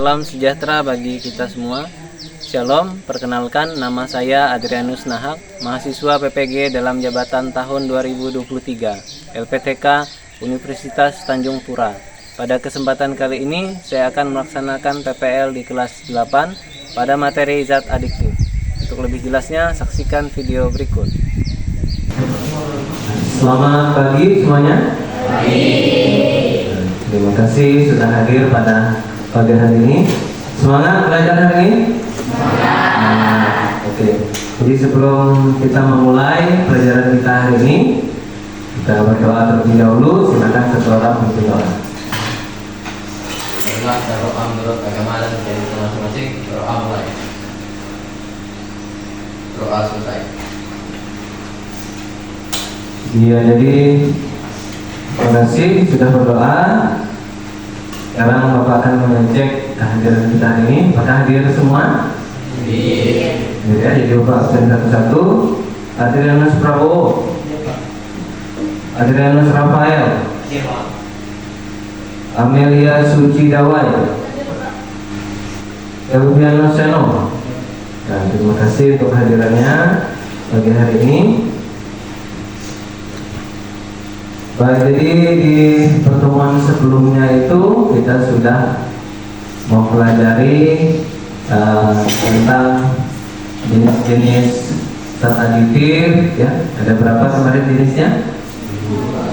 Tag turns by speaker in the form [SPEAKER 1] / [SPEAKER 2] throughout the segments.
[SPEAKER 1] salam sejahtera bagi kita semua. Shalom, perkenalkan nama saya Adrianus Nahak, mahasiswa PPG dalam jabatan tahun 2023, LPTK Universitas Tanjung Pura. Pada kesempatan kali ini, saya akan melaksanakan PPL di kelas 8 pada materi zat adiktif. Untuk lebih jelasnya, saksikan video berikut.
[SPEAKER 2] Selamat pagi semuanya. Terima kasih sudah hadir pada pagi hari ini. Semangat belajar hari ini? Oke. Jadi sebelum kita memulai pelajaran kita hari ini, kita berdoa terlebih dahulu. Silakan satu orang berdoa.
[SPEAKER 3] Baiklah, saya berdoa menurut agama dan keyakinan masing-masing. Berdoa mulai. Doa selesai.
[SPEAKER 2] Iya, jadi terima kasih sudah berdoa. Sekarang Bapak akan mengecek kehadiran kita hari ini. Apakah hadir semua? Ya, jadi Bapak absen satu-satu. Adrianus Prabowo, Adrianus Rafael, Amelia Suci Dawai, Elvianus Seno. Nah, terima kasih untuk hadirannya pagi hari ini. Baik, jadi di pertemuan sebelumnya itu kita sudah mempelajari tentang jenis-jenis zat aditif, ya. Ada berapa kemarin jenisnya?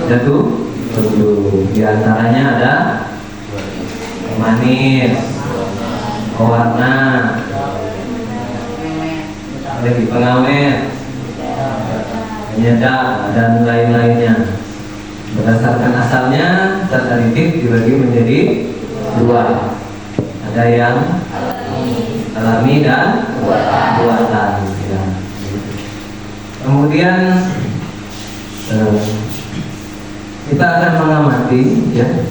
[SPEAKER 2] Ada 7. Di antaranya ada manis, pewarna, lagi pengawet, penyedap, dan lain-lainnya. Berdasarkan asalnya, zat aditif dibagi menjadi 2. Ada yang alami dan buatan. Ya. Kemudian kita akan mengamati, ya,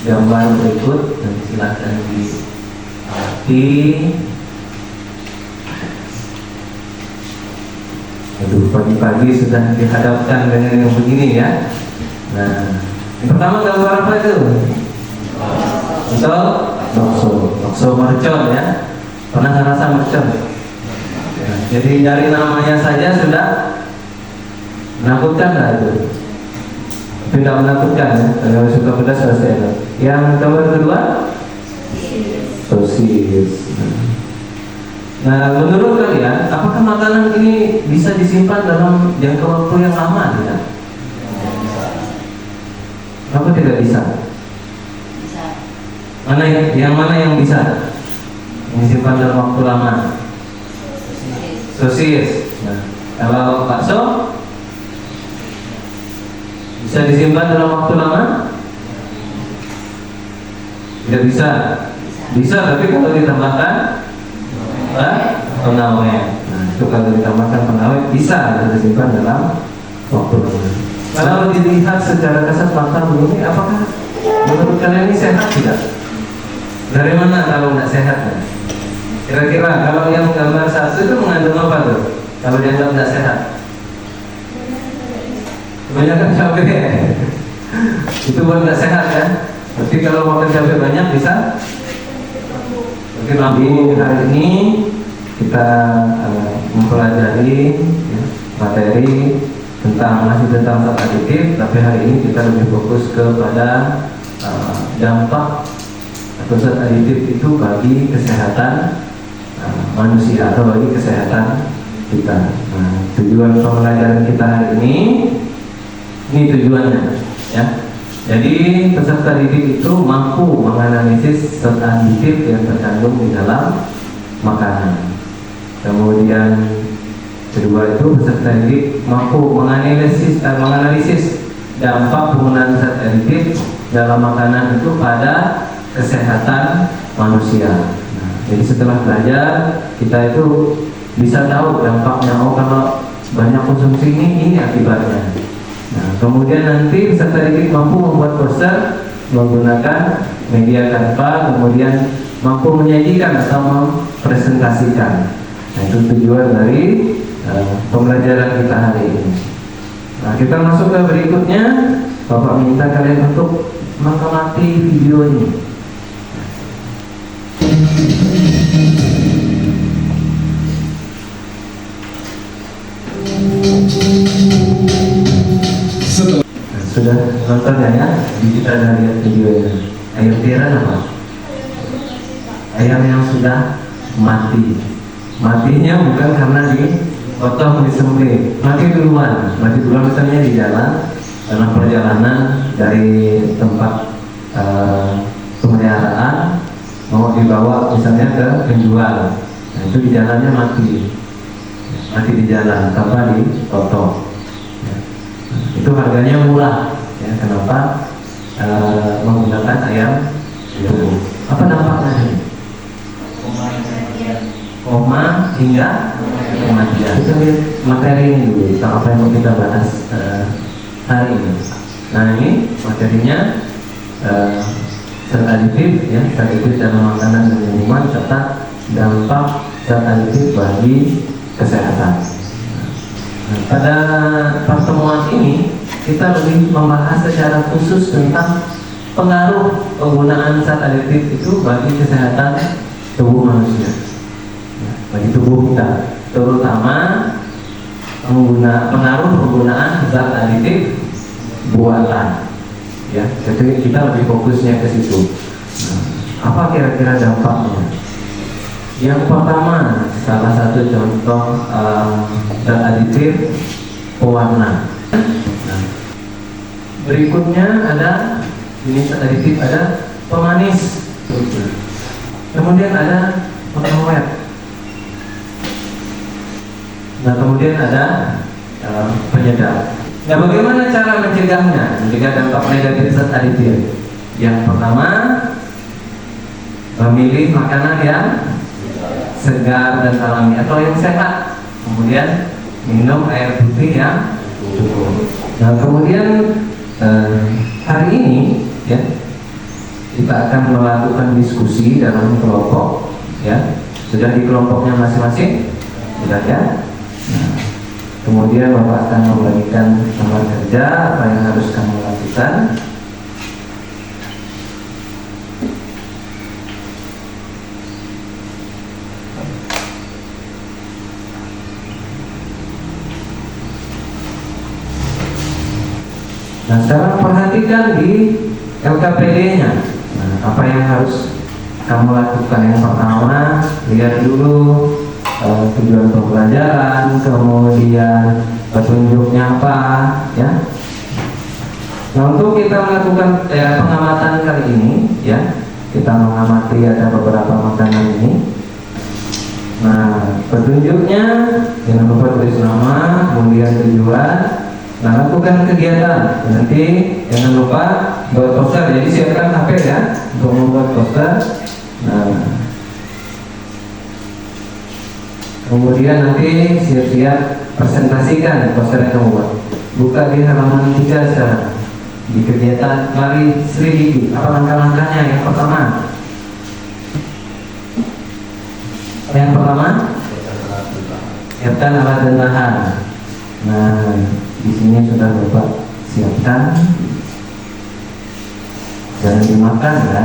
[SPEAKER 2] gambar berikut. Dan silakan diamati. Aduh, pagi-pagi sudah dihadapkan dengan yang begini, ya. Nah, yang pertama gambar apa itu? Bakso mercon, ya. Pernah ngerasa mercon? Nah, jadi dari namanya saja sudah menakutkan lah itu. Tidak menakutkan, ya. Kalau suka pedas pasti enak. Yang gambar kedua? Sosis. Nah, menurut kalian, apakah makanan ini bisa disimpan dalam jangka waktu yang lama, tidak? Apa tidak bisa? Yang mana yang bisa disimpan dalam waktu lama? Sosis. Nah, kalau bakso bisa disimpan dalam waktu lama? Tidak bisa. Bisa, tapi kalau ditambahkan pengawet. Nah, itu kalau ditambahkan pengawet bisa disimpan dalam waktu lama. Kalau dilihat secara kasat mata begini, apakah menurut kalian ini sehat tidak? Dari mana kalau nggak sehat? Kira-kira kalau yang gambar satu itu mengandung apa tuh? Kalau dianggap nggak sehat? Kebanyakan cabai. Itu buat nggak sehat, kan? Tapi kalau makan cabai banyak bisa. Mungkin hari ini kita mempelajari, ya, materi masih tentang zat aditif, tapi hari ini kita lebih fokus kepada dampak atau zat aditif itu bagi kesehatan manusia atau bagi kesehatan kita. Nah, tujuan pembelajaran kita hari ini tujuannya, ya. Jadi peserta didik itu mampu menganalisis zat aditif yang terkandung di dalam makanan. Kemudian kedua itu peserta didik mampu menganalisis dampak penggunaan zat aditif dalam makanan itu pada kesehatan manusia. Nah, jadi setelah belajar kita itu bisa tahu dampaknya. Oh, kalau banyak konsumsi ini akibatnya. Nah, kemudian nanti peserta didik mampu membuat poster menggunakan media kanva, kemudian mampu menyajikan atau mempresentasikan. Nah, itu tujuan dari pembelajaran kita hari ini. Nah, kita masuk ke berikutnya. Bapak minta kalian untuk mengamati video ini. Sudah nonton ya? Kita udah lihat videonya. Ayam tiran apa? Ayam yang sudah mati. Matinya bukan karena dipotong, disembelih. Mati duluan misalnya di jalan, karena perjalanan dari tempat pemeliharaan mau dibawa misalnya ke penjual. Nah, itu di jalannya mati di jalan tanpa dipotong. Itu harganya murah ya. Kenapa menggunakan ayam itu? Apa dampaknya ini? Koma hingga kematian. Kita lihat materi ini dulu, apa yang mau kita bahas hari ini. Nah, ini materinya zat aditif ya, zat aditif dalam makanan dan minuman serta dampak zat aditif bagi kesehatan. Pada pertemuan ini kita lebih membahas secara khusus tentang pengaruh penggunaan zat aditif itu bagi kesehatan tubuh manusia, bagi tubuh kita, terutama pengaruh penggunaan zat aditif buatan. Ya, jadi kita lebih fokusnya ke situ. Apa kira-kira dampaknya? Yang pertama, salah satu contoh zat aditif pewarna. Nah, berikutnya ada jenis zat aditif, ada pemanis, kemudian ada pengawet. Nah, kemudian ada penyedap. Nah, bagaimana cara mencegahnya? Mencegah dampak negatif zat aditif. Yang pertama, memilih makanan yang segar dan alami atau yang sehat. Kemudian minum air putih yang cukup. Nah, kemudian hari ini ya kita akan melakukan diskusi dalam kelompok ya. Sudah di kelompoknya masing-masing? Sudah ya? Nah, kemudian Bapak akan membagikan nomor kerja apa yang harus kamu lakukan. Nah, sekarang perhatikan di LKPD-nya. Nah, apa yang harus kamu lakukan? Yang pertama, lihat dulu tujuan pembelajaran, kemudian petunjuknya apa, ya. Nah, untuk kita melakukan pengamatan kali ini, ya, kita mengamati ada beberapa makanan ini. Nah, petunjuknya jangan lupa tulis nama, kemudian tujuan. Nah, lakukan kegiatan. Nanti jangan lupa buat poster. Jadi siapkan HP ya untuk membuat poster. Nah, kemudian nanti siap-siap presentasikan poster yang kamu buat. Buka di halaman 3 sekarang. Di kegiatan mari selidiki. Apa langkah-langkahnya? Yang pertama, siapkan alat dan bahan. Nah, di sini sudah Bapak siapkan. Jangan dimakan ya.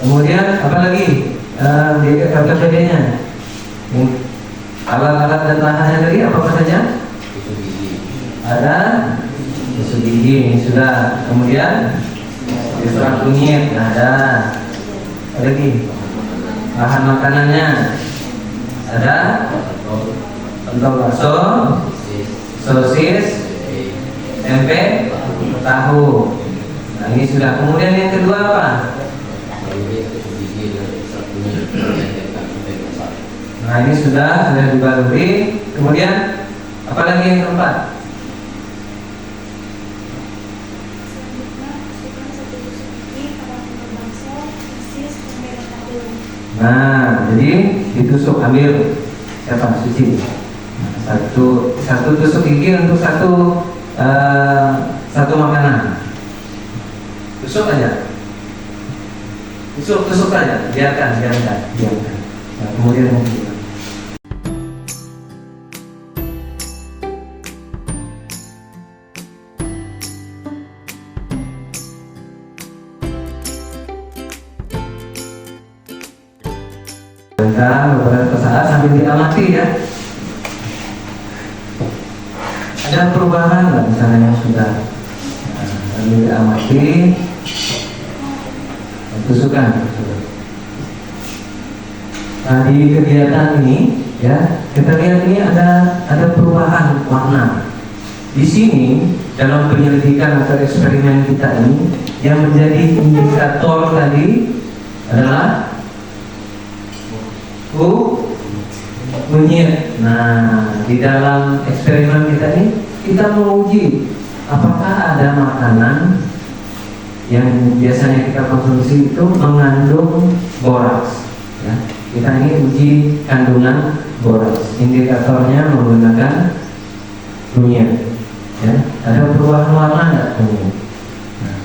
[SPEAKER 2] Kemudian apa lagi? Di KTP-nya. Alat-alat dan bahannya tadi apa saja? Ada susu gigi, ini sudah. Kemudian diserang kunyit, ada. Ada lagi bahan makanannya, ada pentol bakso, sosis, tempe, tahu. Nah, ini sudah. Kemudian yang kedua apa? Nah, ini sudah dibaluri. Kemudian apa lagi yang keempat? Nah, jadi ditusuk, ambil siapa? Suci. Nah, satu tusuk gigi untuk satu makanan. Tusuk aja. tusuk saja, biarkan. Nah, kemudian mungkin. Sebentar, beberapa saat sambil diamati ya. Ada perubahan nggak misalnya yang sudah sambil diamati, tusukan. Nah, di kegiatan ini ya, kita lihat ini ada perubahan warna. Di sini dalam penyelidikan atau eksperimen kita ini yang menjadi indikator tadi adalah kunyit. Nah, di dalam eksperimen kita ini kita menguji apakah ada makanan yang biasanya kita konsumsi itu mengandung boraks. Ya, kita ini uji kandungan boraks. Indikatornya menggunakan kunyit. Ya, ada perubahan warna nggak kunyit? Nah,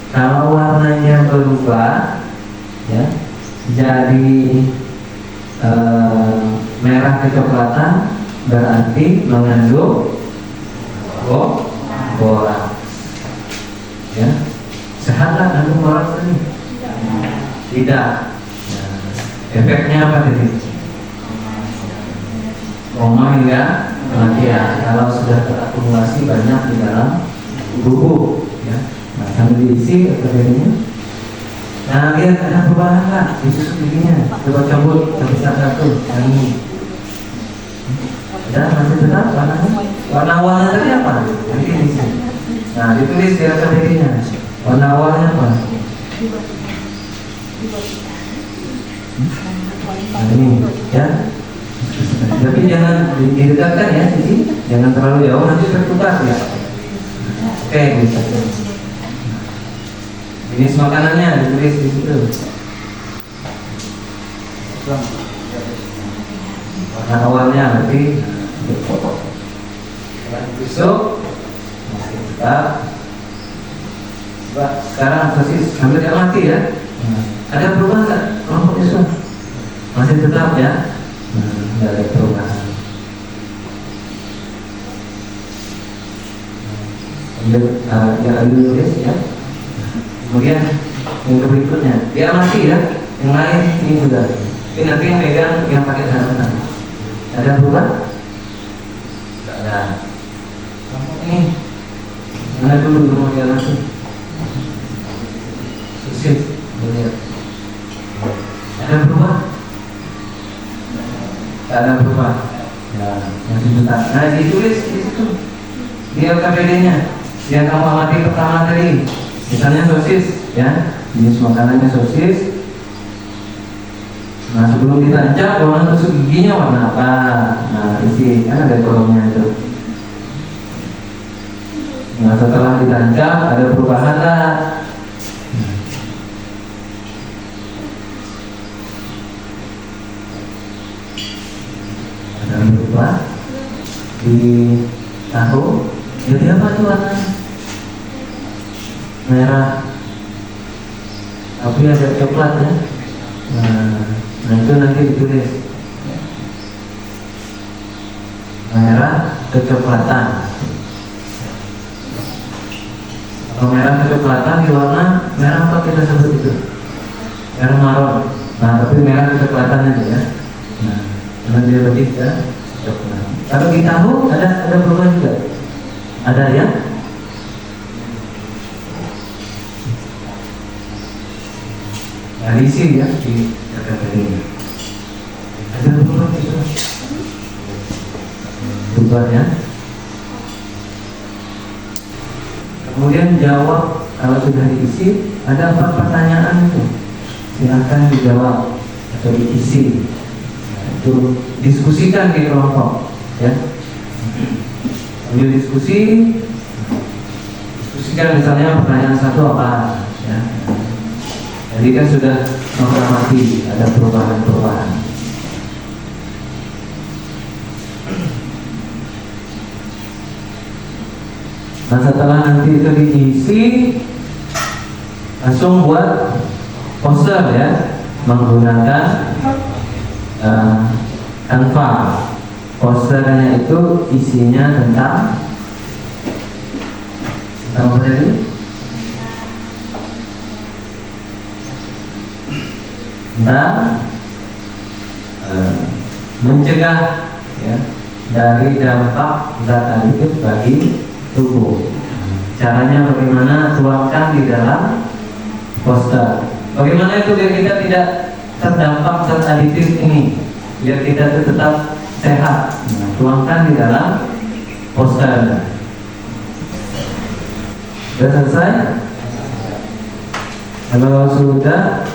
[SPEAKER 2] kalau warnanya berubah, ya, jadi merah kecoklatan berarti mengandung boraks. Ya, sehatlah kandung boraks tadi? Tidak. Nah, efeknya apa tadi? Koma hingga kematian kalau sudah terakumulasi banyak di dalam tubuh. Ya, nah, sambil diisi eksperimennya. Nah, lihat ada perubahan nggak di tusuk giginya? Coba cabut satu-satu. Yang ini. Dan masih tetap warnanya. Warna awalnya tadi apa? Nanti di sini. Nah, ditulis di atas giginya. Warna awalnya apa? Nah, ini ya. Tapi jangan didekatkan ya, sini. Jangan terlalu jauh, nanti tertukar ya. Oke, bisa. Jenis makanannya ditulis di situ. Warna awalnya berarti besok masih tetap. Sekarang sosis hampir mati ya. Ada perubahan nggak kelompok itu? Masih tetap ya. Nggak ada perubahan. Yang ditulis ya. Kemudian yang berikutnya dia mati ya, yang lain ini juga. Ini nanti yang pegang yang pakai sarung. Ada berubah? Tidak ada. Ini mana dulu mau dia langsung? Susit, lihat. Ada berubah? Tidak ada berubah. Ya, masih tetap. Nah, ditulis di situ. Di LKPD-nya yang kamu amati pertama tadi. Misalnya sosis, ya, jenis makanannya sosis. Nah, sebelum ditancap, warna tusuk giginya warna apa? Nah, isi kan ada kolomnya itu. Nah, setelah ditancap ada perubahan lah. Ada berubah di tahu. Jadi apa tuh warnanya? Merah, tapi ada coklat ya. Nah itu nanti ditulis merah kecoklatan. Kalau merah kecoklatan di warna merah apa kita sebut itu? Merah marun. Nah tapi merah kecoklatan aja ya. Nah karena dia lebih ya coklat. Kalau di tahu ada perubahan juga. Ada ya. Isi ya di kata ini. Ada berubah itu. Berubahnya. Kemudian jawab kalau sudah diisi. Ada 4 pertanyaan itu. Silakan dijawab atau diisi. Itu diskusikan di kelompok. Ya. Sambil diskusikan misalnya pertanyaan 1 apa? Ya. Jadi kan sudah mengamati ada perubahan-perubahan. Nah setelah nanti itu diisi, langsung buat poster ya, menggunakan Canva. Posternya itu isinya tentang apa tadi? Tentang mencegah ya, dari dampak zat aditif bagi tubuh. Caranya bagaimana? Tuangkan di dalam poster. Bagaimana itu biar kita tidak terdampak zat aditif ini, biar kita itu tetap sehat. Nah, tuangkan di dalam poster. Sudah selesai? Kalau sudah,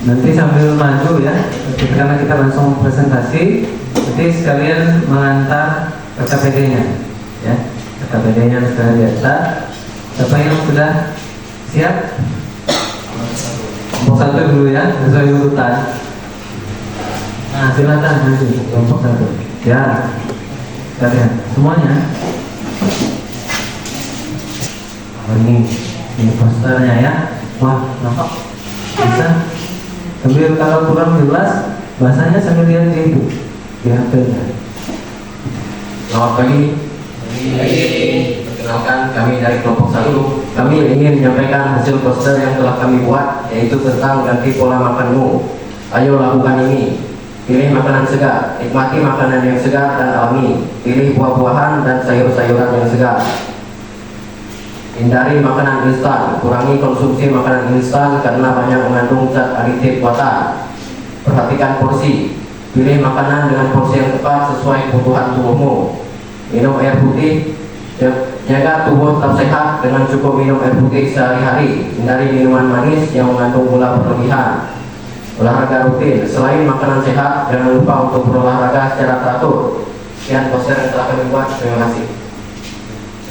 [SPEAKER 2] nanti sambil maju ya, karena kita langsung presentasi, nanti sekalian mengantar KKPD-nya ya. KKPD-nya sekalian biasa. Siapa yang sudah siap? Kelompok 1 dulu ya, sesuai urutan. Nah, silakan maju kelompok 1. Ya, sekalian semuanya. Oh, ini posternya ya. Wah, nampak bisa. Sambil kalau kurang jelas, bahasanya sambil lihat di HP-nya.
[SPEAKER 3] Selamat pagi. Perkenalkan, kami dari kelompok 1. Kami ingin menyampaikan hasil poster yang telah kami buat, yaitu tentang ganti pola makanmu. Ayo lakukan ini. Pilih makanan segar, nikmati makanan yang segar dan alami. Pilih buah-buahan dan sayur-sayuran yang segar. Hindari makanan instan, kurangi konsumsi makanan instan karena banyak mengandung zat aditif buatan. Perhatikan porsi, pilih makanan dengan porsi yang tepat sesuai kebutuhan tubuhmu. Minum air putih, jaga tubuh tetap sehat dengan cukup minum air putih sehari-hari. Hindari minuman manis yang mengandung gula berlebihan. Olahraga rutin, selain makanan sehat, jangan lupa untuk berolahraga secara teratur. Sekian poster yang telah kami buat, terima kasih.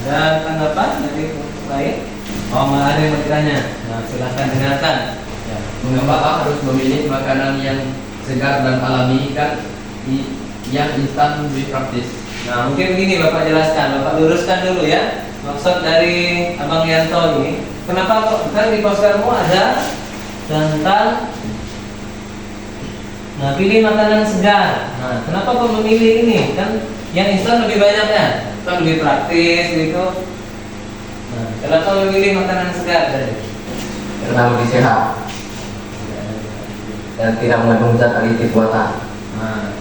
[SPEAKER 1] Ada tanggapan dari kelompok lain? Oh, ada yang bertanya. Nah, silahkan dengarkan. Ya.
[SPEAKER 3] Mengapa harus memilih makanan yang segar dan alami, kan yang instan lebih praktis?
[SPEAKER 1] Nah, mungkin begini Bapak jelaskan, Bapak luruskan dulu ya. Maksud dari Abang Yanto ini, kenapa kok kan di postermu ada tentang pilih makanan segar. Nah, kenapa kok memilih ini? Kan yang instan lebih banyak kan? Kan lebih praktis gitu. Nah, kenapa memilih makanan segar tadi?
[SPEAKER 3] Karena lebih sehat dan tidak mengandung zat aditif buatan.
[SPEAKER 1] Nah,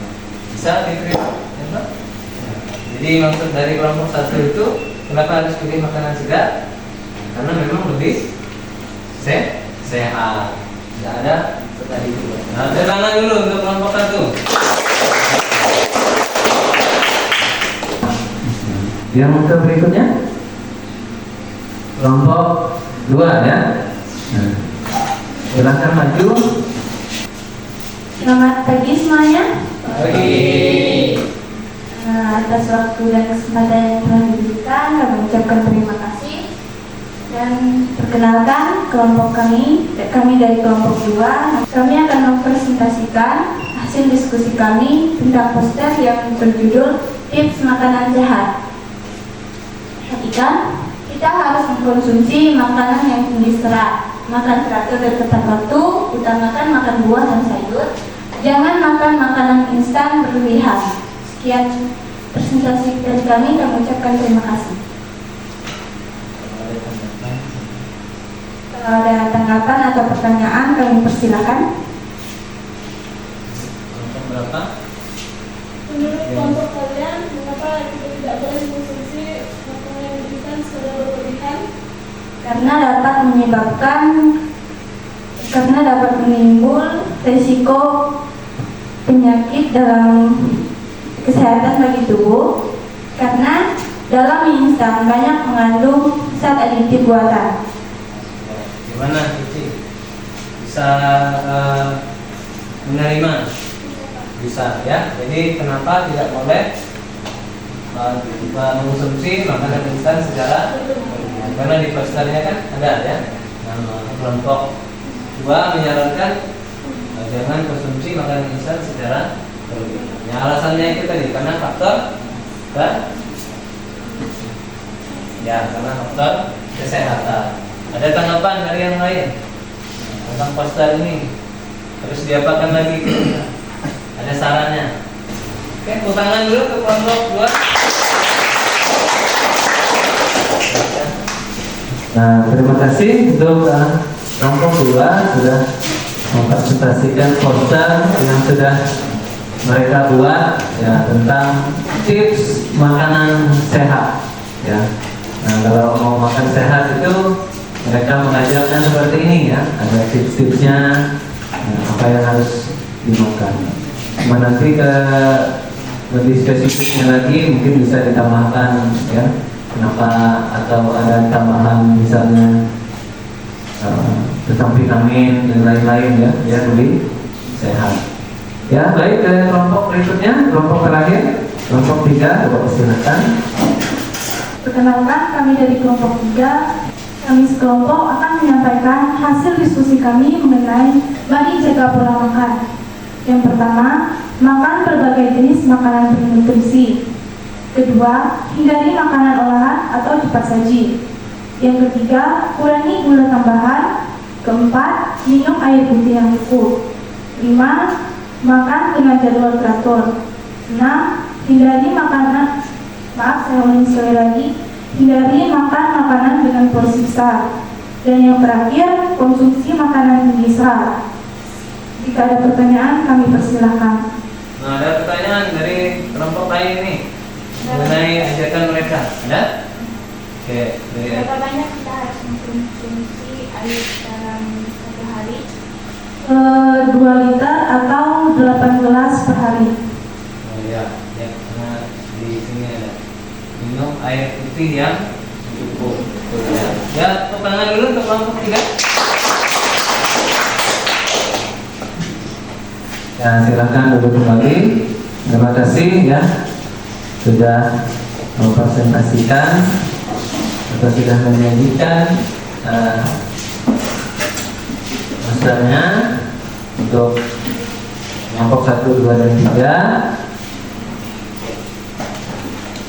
[SPEAKER 1] bisa diterima. Ya, Pak? Nah, jadi maksud dari kelompok 1 itu kenapa harus pilih makanan segar? Karena memang lebih sehat. Tidak ada tadi itu. Nah, tangan dulu untuk kelompok 1.
[SPEAKER 2] Yang ke berikutnya, kelompok 2 ya. Nah, silahkan maju.
[SPEAKER 4] Selamat pagi semuanya.
[SPEAKER 1] Pagi.
[SPEAKER 4] Atas waktu dan kesempatan yang telah diberikan, kami ucapkan terima kasih. Dan perkenalkan kelompok kami dari kelompok 2. Kami akan mempresentasikan hasil diskusi kami tentang poster yang berjudul Tips Makanan Sehat. Perhatikan, kita harus mengkonsumsi makanan yang tinggi serat, makan teratur dan tepat waktu, utamakan makan buah dan sayur. Jangan makan makanan instan berlebihan. Sekian presentasi dari kami ucapkan terima kasih. Kalau ada tanggapan atau pertanyaan, kami persilakan.
[SPEAKER 1] Kelompok berapa?
[SPEAKER 5] Menurut kelompok kalian, mengapa kita tidak boleh mengkonsumsi makanan yang instan secara berlebihan?
[SPEAKER 4] Karena dapat menimbul risiko penyakit dalam kesehatan bagi tubuh. Karena dalam mie instan banyak mengandung zat aditif buatan.
[SPEAKER 1] Gimana Cici? Bisa menerima? Bisa ya. Jadi kenapa tidak boleh mengkonsumsi makanan instan secara berlebihan? Karena di posternya kan ada ya. Kelompok 2 menyarankan jangan konsumsi makanan instan secara berlebihan. Ya, alasannya itu tadi karena faktor karena faktor kesehatan. Ada tanggapan dari yang lain? tentang poster ini harus diapakan lagi? Ada sarannya? Oke, tepuk tangan dulu ke kelompok 2.
[SPEAKER 2] Nah, terima kasih untuk kelompok 2 sudah mempresentasikan poster yang sudah mereka buat ya tentang tips makanan sehat ya. Nah, kalau mau makan sehat itu mereka mengajarkan seperti ini ya, ada tips-tipsnya apa yang harus dimakan. Cuma nanti ke lebih spesifiknya lagi mungkin bisa ditambahkan ya, kenapa atau ada tambahan misalnya tentang vitamin dan lain-lain ya, biar lebih sehat. Ya, baik, ke kelompok berikutnya, kelompok terakhir, kelompok 3, coba silakan.
[SPEAKER 4] Perkenalkan, kami dari kelompok 3. Kami sekelompok akan menyampaikan hasil diskusi kami mengenai mari jaga pola makan. Yang pertama, makan berbagai jenis makanan bernutrisi. Kedua, hindari makanan olahan atau cepat saji. Yang ketiga, kurangi gula tambahan. Keempat, minum air putih yang cukup. 5. Makan dengan jadwal teratur. 6. Hindari makanan, saya ulangi sekali lagi, hindari makan makanan dengan porsi besar. Dan yang terakhir, konsumsi makanan tinggi serat. Jika ada pertanyaan, kami persilahkan.
[SPEAKER 1] Nah, ada pertanyaan dari kelompok lain nih mengenai ajakan mereka. Ada? Oke,
[SPEAKER 5] Berapa banyak kita harus mengkonsumsi air dalam satu hari?
[SPEAKER 4] 2 liter atau 8 gelas per hari.
[SPEAKER 1] Oh ya, karena di sini ada minum air putih yang cukup. Ya, tepuk tangan dulu untuk kelompok 3.
[SPEAKER 2] Ya, silakan duduk kembali. Terima kasih ya sudah mempresentasikan atau sudah menyajikan posternya untuk kelompok 1, 2, dan 3.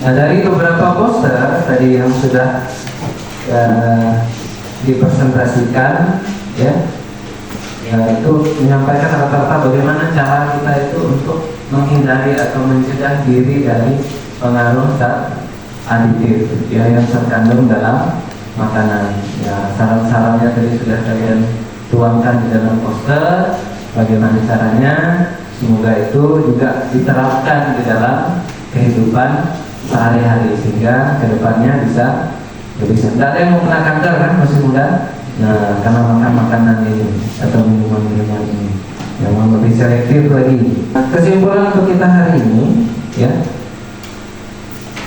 [SPEAKER 2] Nah, dari beberapa poster tadi yang sudah dipresentasikan ya, itu menyampaikan rata-rata bagaimana cara kita itu untuk menghindari atau mencegah diri dari pengaruh zat aditif ya yang terkandung dalam makanan. Ya, saran-sarannya tadi sudah kalian tuangkan di dalam poster. Bagaimana caranya? Semoga itu juga diterapkan di dalam kehidupan sehari-hari sehingga kedepannya bisa lebih sehat. Tidak ada yang mau kena kanker kan masih muda. Nah, karena makan makanan ini atau minuman-minuman ini yang lebih selektif lagi. Kesimpulan untuk kita hari ini ya,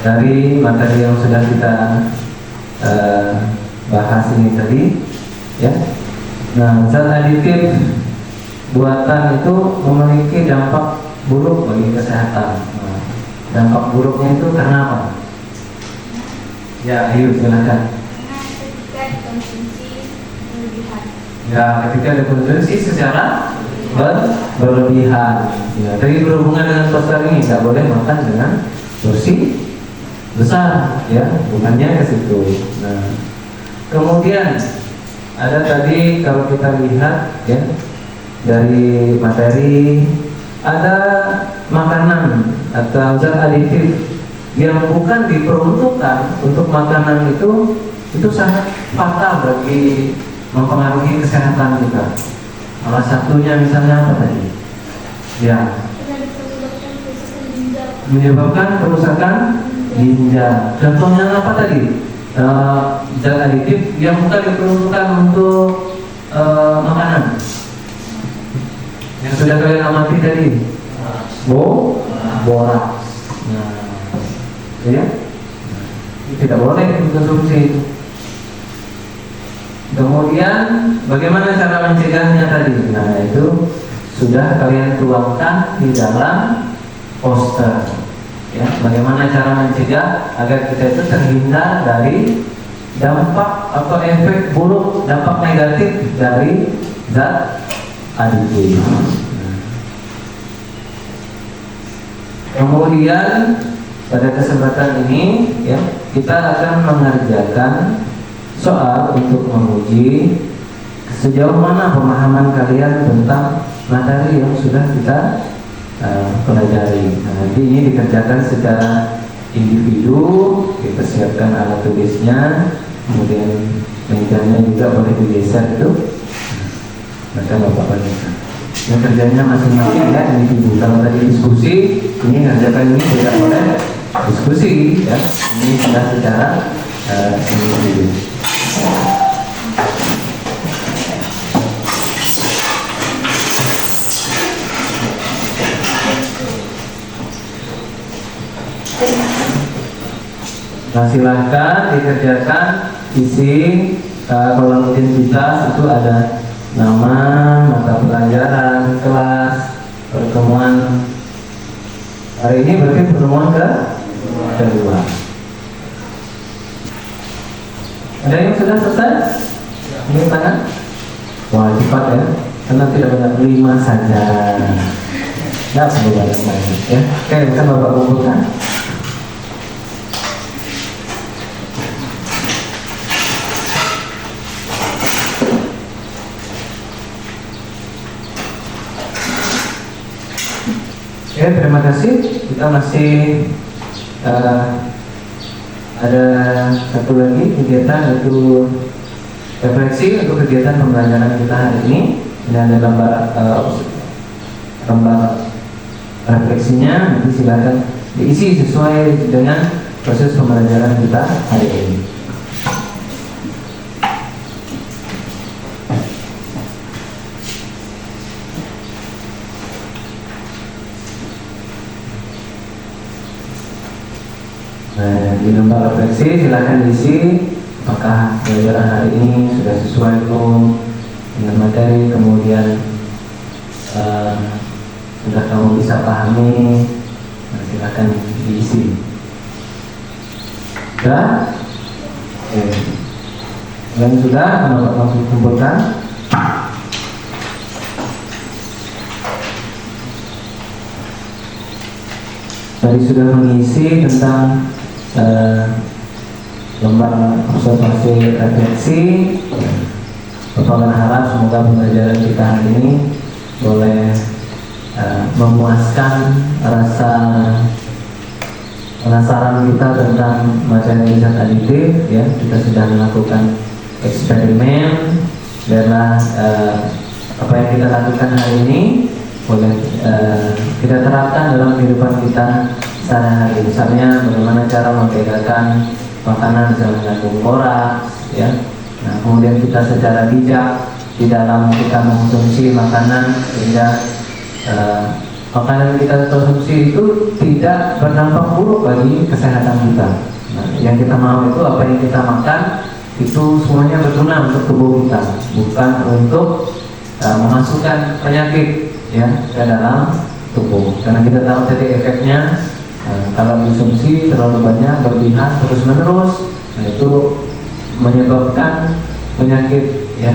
[SPEAKER 2] dari materi yang sudah kita bahas ini tadi ya. Nah, zat aditif buatan itu memiliki dampak buruk bagi kesehatan. Nah, dampak buruknya itu karena apa? Ya, ayo silakan.
[SPEAKER 5] Karena ketika dikonsumsi berlebihan.
[SPEAKER 2] Ya, ketika dikonsumsi secara berlebihan. Ya, tadi berhubungan dengan poster ini tidak boleh makan dengan porsi besar, ya, bukannya ke situ. Nah, kemudian ada tadi kalau kita lihat ya dari materi ada makanan atau zat aditif yang bukan diperuntukkan untuk makanan itu sangat fatal bagi mempengaruhi kesehatan kita. Salah satunya misalnya apa tadi? Ya, menyebabkan kerusakan ginjal. Contohnya apa tadi? Zat aditif yang bukan diperuntukkan untuk makanan. Yang sudah kalian amati tadi, borax. Nah, ya, tidak boleh dikonsumsi itu. Kemudian bagaimana cara mencegahnya tadi? Nah, itu sudah kalian tuangkan di dalam poster. Ya, bagaimana cara mencegah agar kita itu terhindar dari dampak atau efek buruk, dampak negatif dari zat aditif. Kemudian pada kesempatan ini ya, kita akan mengerjakan soal untuk menguji sejauh mana pemahaman kalian tentang materi yang sudah kita pelajari. Nah, nanti ini dikerjakan secara individu, kita siapkan alat tulisnya, kemudian mejanya juga boleh digeser itu. Maka Bapak bisa. Yang kerjanya masing-masing ya individu. Kalau tadi diskusi, ini ngerjakan ini tidak boleh diskusi ya. Ini sudah secara individu. Nah, silahkan dikerjakan isi kolom identitas. Itu ada nama, mata pelajaran, kelas, pertemuan. Hari ini berarti pertemuan kedua. Ada yang sudah selesai? Ini tangan? Wah, cepat ya. Karena tidak banyak 5 saja. Tidak perlu banyak ya. Oke, bisa Bapak kumpulkan. Oke, terima kasih. Kita masih ada satu lagi kegiatan, yaitu refleksi untuk kegiatan pembelajaran kita hari ini. Ini ada gambar refleksinya. Nanti silakan diisi sesuai dengan proses pembelajaran kita hari ini. Nah, di lembar refleksi silakan diisi apakah pelajaran hari ini sudah sesuai belum dengan materi, kemudian sudah kamu bisa pahami. Nah, silakan diisi. Sudah? Oke. Dan sudah, Bapak langsung kumpulkan. Tadi sudah mengisi tentang lembar observasi refleksi. Bapak berharap semoga pembelajaran kita hari ini boleh memuaskan rasa penasaran kita tentang materi zat aditif ya. Kita sudah melakukan eksperimen, adalah apa yang kita lakukan hari ini boleh kita terapkan dalam kehidupan kita sehari-hari. Misalnya bagaimana cara membedakan makanan yang mengandung boraks ya. Nah, kemudian kita secara bijak di dalam kita mengkonsumsi makanan sehingga makanan yang kita konsumsi itu tidak berdampak buruk bagi kesehatan kita. Nah, yang kita mau itu apa yang kita makan itu semuanya berguna untuk tubuh kita, bukan untuk memasukkan penyakit ya ke dalam tubuh. Karena kita tahu tadi efeknya kalau konsumsi terlalu banyak berlebihan terus menerus, nah itu menyebabkan penyakit ya.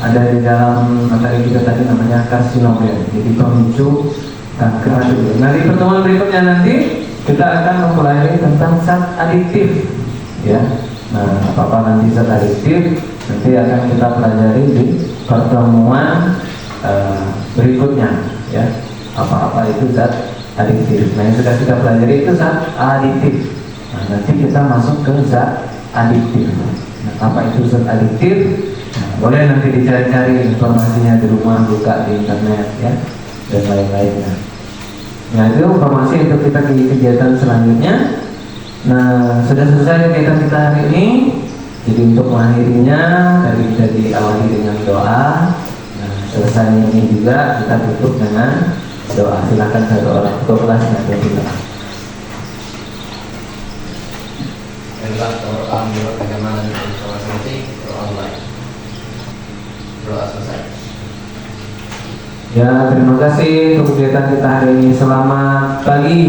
[SPEAKER 2] Ada di dalam materi kita tadi namanya karsinogen, jadi pemicu kanker. Nah, di pertemuan berikutnya nanti kita akan mempelajari tentang zat aditif ya. Nah, apa nanti zat aditif nanti akan kita pelajari di pertemuan berikutnya ya. Apa-apa itu zat aditif. Nah, yang sudah kita pelajari itu zat aditif. Nah, nanti kita masuk ke zat aditif. Nah, apa itu zat aditif? Nah, boleh nanti dicari-cari informasinya di rumah, buka di internet ya, dan lain-lainnya. Nah, itu informasi untuk kita di kegiatan selanjutnya. Nah, sudah selesai kegiatan kita hari ini. Jadi untuk mengakhirinya tadi kita diawali dengan doa. Nah, selesai ini juga kita tutup dengan doa. Silakan satu orang ketua kelasnya berdoa.
[SPEAKER 3] Alhamdulillah, bagaimana informasi online. Doa selesai.
[SPEAKER 2] Ya, terima kasih untuk kegiatan kita hari ini. Selamat pagi.